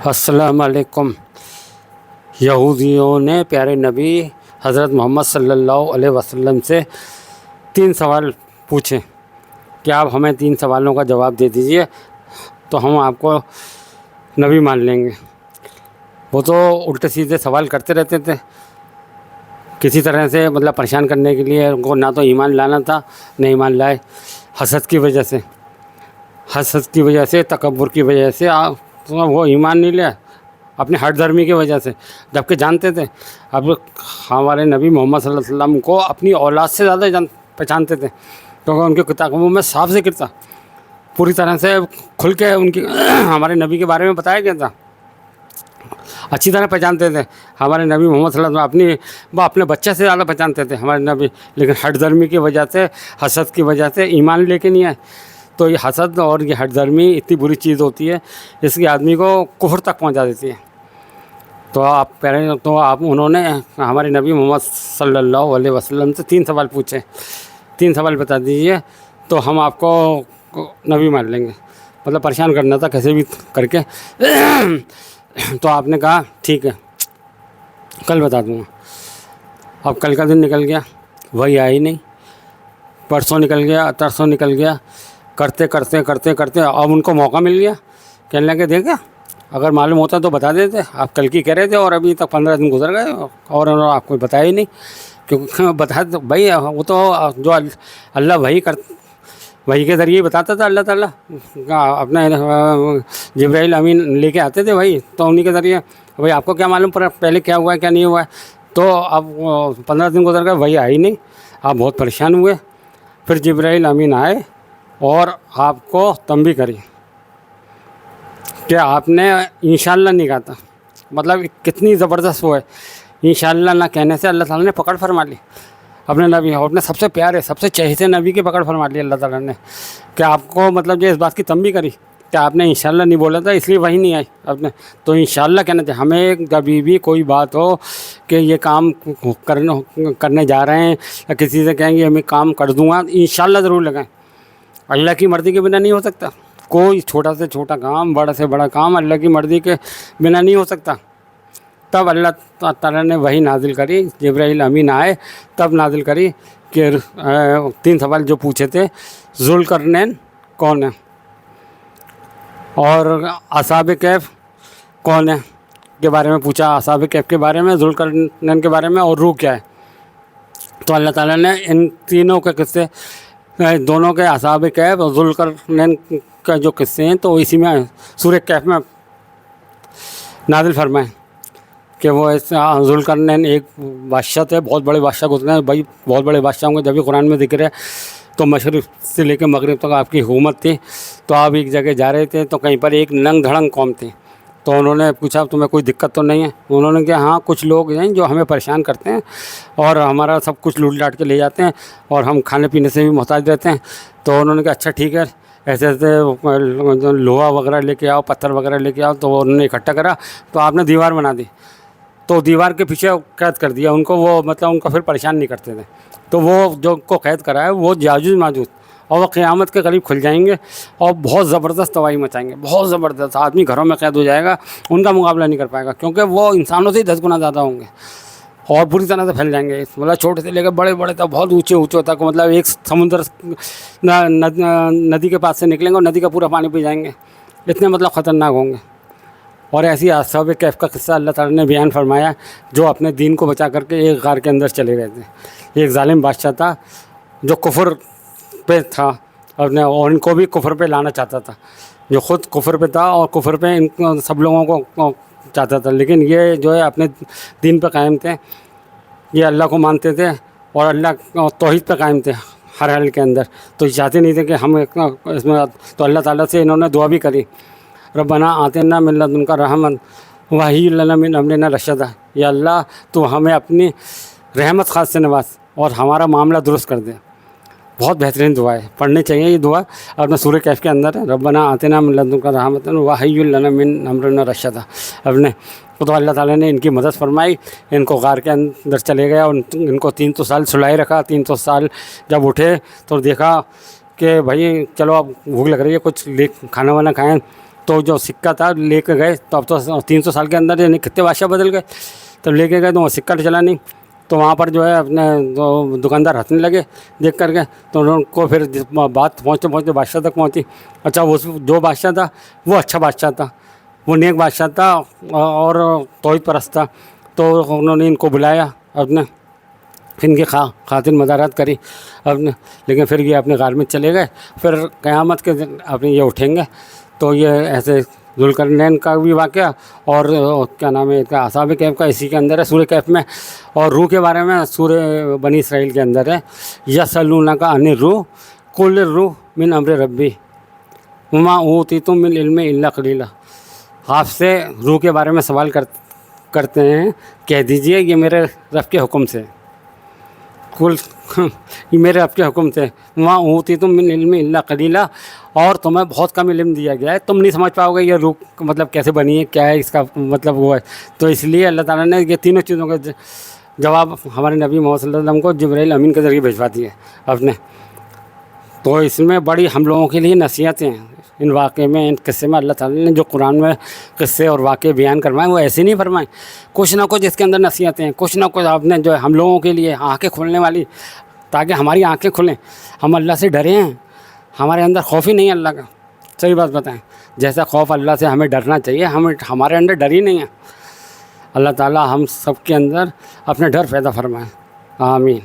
السلام علیکم۔ یہودیوں نے پیارے نبی حضرت محمد صلی اللہ علیہ وسلم سے 3 سوال پوچھے کہ آپ ہمیں 3 سوالوں کا جواب دے دیجئے تو ہم آپ کو نبی مان لیں گے۔ وہ تو الٹے سیدھے سوال کرتے رہتے تھے کسی طرح سے، مطلب پریشان کرنے کے لیے۔ ان کو نہ تو ایمان لانا تھا، نہ ایمان لائے، حسد کی وجہ سے، تکبر کی وجہ سے وہ ایمان نہیں لیا، اپنے ہٹ دھرمی کی وجہ سے، جبکہ جانتے تھے اب ہمارے نبی محمد صلی اللہ علیہ وسلم کو اپنی اولاد سے زیادہ پہچانتے تھے، کیونکہ ان کی کتابوں میں صاف ذکر تھا، پوری طرح سے کھل کے ان کی ہمارے نبی کے بارے میں بتایا گیا تھا، اچھی طرح پہچانتے تھے ہمارے نبی محمد صلی اللہ علیہ وسلم۔ وہ اپنے بچے سے زیادہ پہچانتے تھے ہمارے نبی، لیکن ہٹ دھرمی کی وجہ سے، حسد کی وجہ سے ایمان لے کے نہیں آئے۔ تو یہ حسد اور یہ ہٹ دھرمی اتنی بری چیز ہوتی ہے، اس کی آدمی کو کفر تک پہنچا دیتی ہے۔ تو انہوں نے ہمارے نبی محمد صلی اللہ علیہ وسلم سے 3 سوال پوچھے، 3 سوال بتا دیجئے تو ہم آپ کو نبی مان لیں گے، مطلب پریشان کرنا تھا کیسے بھی کر کے۔ تو آپ نے کہا ٹھیک ہے، کل بتا دوں گا۔ اب کل کا دن نکل گیا، وہی آئی نہیں، پرسوں نکل گیا، ترسوں نکل گیا، کرتے اب ان کو موقع مل گیا، کہنے لگے دیکھا اگر معلوم ہوتا تو بتا دیتے، آپ کل کی کہہ رہے تھے اور ابھی تک 15 دن گزر گئے اور انہوں نے آپ کو بتایا ہی نہیں، کیونکہ بتا بھائی وہ تو جو اللہ وحی کے ذریعے بتاتا تھا، اللہ تعالیٰ اپنے جبرائیل امین لے کے آتے تھے وہی، تو انہی کے ذریعے بھائی آپ کو کیا معلوم پہلے کیا ہوا ہے کیا نہیں ہوا ہے۔ تو اب 15 دن گزر گئے، وہی آئی نہیں، آپ بہت پریشان ہوئے۔ پھر جبرائیل امین آئے اور آپ کو تنبیہ کری کہ آپ نے انشاءاللہ نہیں کہا تھا، مطلب کتنی زبردست وہ ہے، انشاءاللہ نہ کہنے سے اللہ تعالیٰ نے پکڑ فرما لی اپنے نبی، اور اپنے سب سے پیارے سب سے چہیتے نبی کی پکڑ فرما لی اللہ تعالیٰ نے، کہ آپ کو مطلب جو اس بات کی تنبیہ کری کہ آپ نے انشاءاللہ نہیں بولا تھا، اس لیے وہی نہیں آئی آپ نے، تو انشاءاللہ کہنا چاہیے ہمیں۔ کبھی بھی کوئی بات ہو کہ یہ کام کرنے جا رہے ہیں یا کسی سے کہیں گے میں کام کر دوں گا، انشاءاللہ ضرور لگائیں، اللہ کی مرضی کے بنا نہیں ہو سکتا، کوئی چھوٹا سے چھوٹا کام، بڑا سے بڑا کام اللہ کی مرضی کے بنا نہیں ہو سکتا۔ تب اللہ تعالیٰ نے وہی نازل کری، جبرائیل امین آئے تب نازل کری کہ 3 سوال جو پوچھے تھے، ذوالقرنین کون ہے اور اصحاب کہف کون ہے کے بارے میں پوچھا، اصحاب کہف کے بارے میں، ذوالقرنین کے بارے میں، اور روح کیا ہے۔ تو اللہ تعالیٰ نے ان تینوں کے قصے، دونوں کے اصحاب کہف اور ذوالقرنین کا جو قصے ہیں تو اسی میں سورہ کہف میں نازل فرمائے کہ وہ ذوالقرنین ایک بادشاہ تھے، بہت بڑے بادشاہ گزرے ہیں بھائی، بہت بڑے بادشاہوں کا جب بھی قرآن میں ذکر ہے تو مشرق سے لے کے مغرب تک آپ کی حکومت تھی۔ تو آپ ایک جگہ جا رہے تھے تو کہیں پر ایک ننگ دھڑنگ قوم تھی، تو انہوں نے پوچھا تمہیں کوئی دقت تو نہیں ہے؟ انہوں نے کہا ہاں کچھ لوگ ہیں جو ہمیں پریشان کرتے ہیں اور ہمارا سب کچھ لوٹ لاٹ کے لے جاتے ہیں اور ہم کھانے پینے سے بھی محتاج رہتے ہیں۔ تو انہوں نے کہا اچھا ٹھیک ہے، ایسے لوہا وغیرہ لے کے آؤ، پتھر وغیرہ لے کے آؤ۔ تو انہوں نے اکٹھا کرا تو آپ نے دیوار بنا دی، تو دیوار کے پیچھے قید کر دیا ان کو، وہ مطلب ان کو پھر پریشان نہیں کرتے تھے۔ تو وہ جو کو قید کرا ہے وہ یاجوج ماجوج، اور وہ قیامت کے قریب کھل جائیں گے اور بہت زبردست تباہی مچائیں گے، بہت زبردست، آدمی گھروں میں قید ہو جائے گا، ان کا مقابلہ نہیں کر پائے گا، کیونکہ وہ انسانوں سے 10 گنا زیادہ ہوں گے اور پوری طرح سے پھیل جائیں گے، مطلب چھوٹے سے لے کے بڑے بڑے تک، بہت اونچے تک، مطلب ایک سمندر ندی کے پاس سے نکلیں گے اور ندی کا پورا پانی پی جائیں گے، اتنے مطلب خطرناک ہوں گے۔ اور ایسی اصحاب کہف کا قصہ اللہ تعالیٰ نے بیان فرمایا، جو اپنے دین کو بچا کر کے ایک غار کے اندر چلے گئے تھے۔ ایک ظالم بادشاہ تھا جو کفر پہ تھا اور ان کو بھی کفر پہ لانا چاہتا تھا، جو خود کفر پہ تھا اور کفر پہ ان سب لوگوں کو چاہتا تھا، لیکن یہ جو ہے اپنے دین پہ قائم تھے، یہ اللہ کو مانتے تھے اور اللہ توحید پہ قائم تھے ہر حال کے اندر، تو یہ چاہتے نہیں تھے کہ ہم اس میں۔ تو اللہ تعالیٰ سے انہوں نے دعا بھی کری، ربنا آتنا من لدنک رحمۃ وہیئ لنا من امرنا رشدا، یا اللہ تو ہمیں اپنی رحمت خاص سے نواز اور ہمارا معاملہ درست کر دے۔ بہت بہترین دعا ہے، پڑھنی چاہیے یہ دعا، اور میں سورہ کہف کے اندر ہے، ربنا آتنا من لدنک رحمۃ وہیئ لنا من امرنا رشدا۔ اپنے تو اللہ تعالیٰ نے ان کی مدد فرمائی، ان کو غار کے اندر چلے گیا، ان کو 300 سال سلائے رکھا۔ 300 سال جب اٹھے تو دیکھا کہ بھائی چلو اب بھوک لگ رہی ہے، کچھ کھانا وانا کھائیں، تو جو سکہ تھا لے کے گئے، تو اب تو 300 سال کے اندر یعنی کتنے بادشاہ بدل گئے، تو لے کے گئے تو وہ سکہ چلا نہیں، تو وہاں پر جو ہے اپنے جو دکاندار ہنسنے لگے دیکھ کر کے، تو ان کو پھر بات پہنچتے پہنچتے بادشاہ تک پہنچی۔ اچھا وہ جو بادشاہ تھا وہ اچھا بادشاہ تھا، وہ نیک بادشاہ تھا اور توحید پرست تھا، تو انہوں نے ان کو بلایا اپنے، پھر ان کی خاطر مدارات کری اپنے، لیکن پھر یہ اپنے غار میں چلے گئے۔ پھر قیامت کے دن اپنے یہ اٹھیں گے، تو یہ ایسے ذوالقرنین کا بھی واقعہ اور کیا نام ہے اس کا، اصحاب کہف کا اسی کے اندر ہے سورہ کہف میں، اور روح کے بارے میں سورہ بنی اسرائیل کے اندر ہے، یسألونک عن الروح قل الروح من امر ربی وما اوتیتم من العلم الا قلیلا۔ آپ سے روح کے بارے میں سوال کرتے ہیں، کہہ دیجئے یہ میرے رب کے حکم سے، یہ میرے رب کے حکم سے، وما اوتیتم من العلم الا قلیلا، اور تمہیں بہت کم علم دیا گیا ہے، تم نہیں سمجھ پاؤ گے یہ روح مطلب کیسے بنی ہے، کیا ہے اس کا مطلب وہ ہے۔ تو اس لیے اللہ تعالیٰ نے یہ تینوں چیزوں کا جواب ہمارے نبی محمد صلی اللہ علیہ وسلم کو جبرائیل امین کے ذریعے بھیجوا دیے اپنے۔ تو اس میں بڑی ہم لوگوں کے لیے نصیحتیں ہیں، ان واقعے میں، ان قصے میں اللہ تعالیٰ نے جو قرآن میں قصے اور واقعے بیان کروائے وہ ایسے نہیں فرمائے، کچھ نہ کچھ اس کے اندر نصیحتیں ہیں، کچھ نہ کچھ آپ نے جو ہے ہم لوگوں کے لیے آنکھیں کھولنے والی، تاکہ ہماری آنکھیں کھلیں، ہم اللہ سے ڈرے ہیں، ہمارے اندر خوف ہی نہیں ہے اللہ کا۔ صحیح بات بتائیں، جیسا خوف اللہ سے ہمیں ڈرنا چاہیے، ہمارے اندر ڈر ہی نہیں ہے۔ اللہ تعالیٰ ہم سب کے اندر اپنے ڈر پیدا فرمائے، آمین۔